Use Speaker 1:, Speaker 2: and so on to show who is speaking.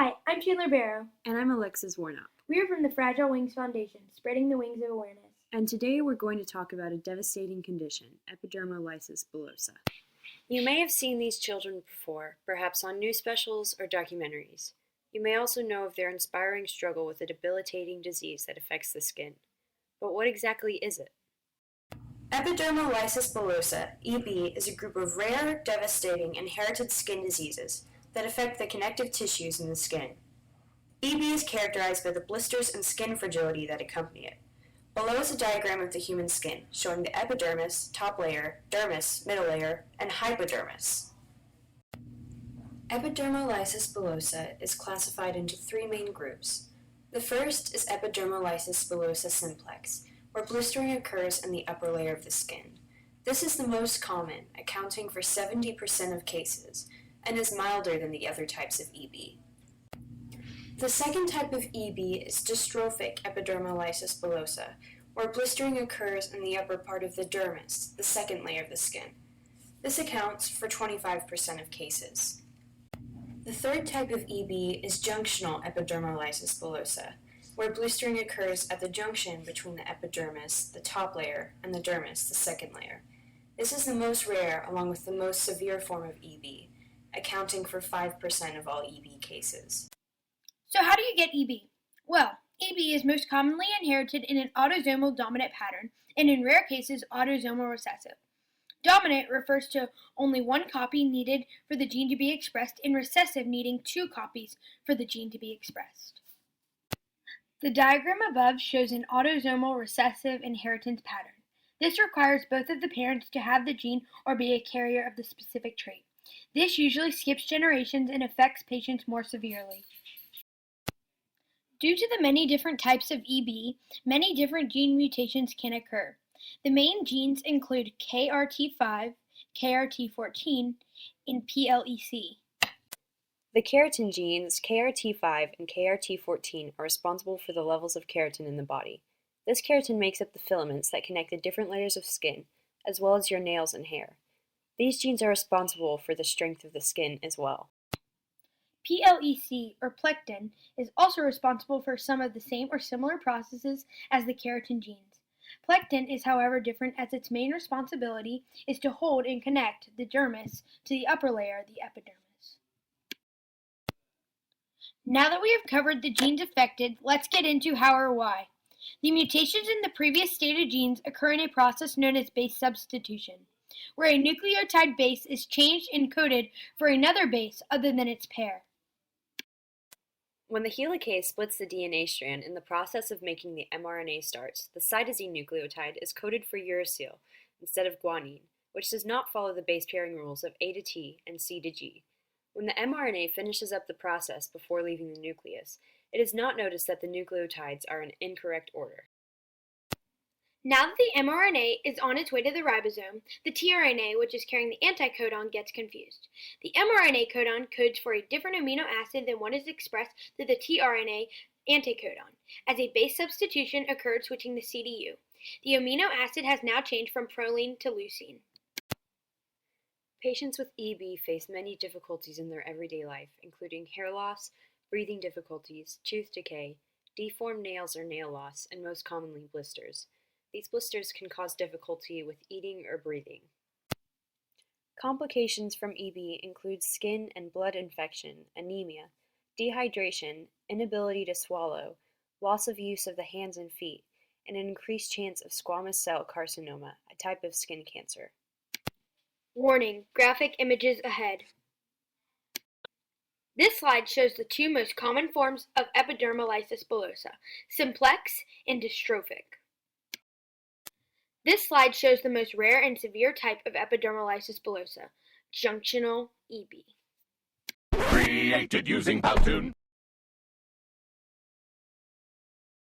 Speaker 1: Hi, I'm Chandler Barrow.
Speaker 2: And I'm Alexis Warnock.
Speaker 1: We are from the Fragile Wings Foundation, spreading the wings of awareness.
Speaker 2: And today we're going to talk about a devastating condition, epidermolysis bullosa.
Speaker 3: You may have seen these children before, perhaps on news specials or documentaries. You may also know of their inspiring struggle with a debilitating disease that affects the skin. But what exactly is it?
Speaker 4: Epidermolysis bullosa, EB, is a group of rare, devastating, inherited skin diseases that affect the connective tissues in the skin. EB is characterized by the blisters and skin fragility that accompany it. Below is a diagram of the human skin, showing the epidermis, top layer, dermis, middle layer, and hypodermis. Epidermolysis bullosa is classified into three main groups. The first is epidermolysis bullosa simplex, where blistering occurs in the upper layer of the skin. This is the most common, accounting for 70% of cases, and is milder than the other types of EB. The second type of EB is dystrophic epidermolysis bullosa, where blistering occurs in the upper part of the dermis, the second layer of the skin. This accounts for 25% of cases. The third type of EB is junctional epidermolysis bullosa, where blistering occurs at the junction between the epidermis, the top layer, and the dermis, the second layer. This is the most rare along with the most severe form of EB, accounting for 5% of all EB cases.
Speaker 1: So how do you get EB? Well, EB is most commonly inherited in an autosomal dominant pattern, and in rare cases, autosomal recessive. Dominant refers to only one copy needed for the gene to be expressed, and recessive needing two copies for the gene to be expressed. The diagram above shows an autosomal recessive inheritance pattern. This requires both of the parents to have the gene or be a carrier of the specific trait. This usually skips generations and affects patients more severely. Due to the many different types of EB, many different gene mutations can occur. The main genes include KRT5, KRT14, and PLEC.
Speaker 3: The keratin genes KRT5 and KRT14 are responsible for the levels of keratin in the body. This keratin makes up the filaments that connect the different layers of skin, as well as your nails and hair. These genes are responsible for the strength of the skin as well.
Speaker 1: PLEC, or plectin, is also responsible for some of the same or similar processes as the keratin genes. Plectin is, however, different as its main responsibility is to hold and connect the dermis to the upper layer, the epidermis. Now that we have covered the genes affected, let's get into how or why. The mutations in the previous stated genes occur in a process known as base substitution, where a nucleotide base is changed and coded for another base other than its pair.
Speaker 3: When the helicase splits the DNA strand in the process of making the mRNA starts, the cytosine nucleotide is coded for uracil instead of guanine, which does not follow the base pairing rules of A to T and C to G. When the mRNA finishes up the process before leaving the nucleus, it is not noticed that the nucleotides are in incorrect order.
Speaker 1: Now that the mRNA is on its way to the ribosome, the tRNA, which is carrying the anticodon, gets confused. The mRNA codon codes for a different amino acid than what is expressed through the tRNA anticodon, as a base substitution occurred switching the C to U. The amino acid has now changed from proline to leucine.
Speaker 3: Patients with EB face many difficulties in their everyday life, including hair loss, breathing difficulties, tooth decay, deformed nails or nail loss, and most commonly blisters. These blisters can cause difficulty with eating or breathing. Complications from EB include skin and blood infection, anemia, dehydration, inability to swallow, loss of use of the hands and feet, and an increased chance of squamous cell carcinoma, a type of skin cancer.
Speaker 1: Warning: graphic images ahead. This slide shows the two most common forms of epidermolysis bullosa, simplex and dystrophic. This slide shows the most rare and severe type of epidermolysis bullosa, junctional EB.
Speaker 5: Created using Powtoon.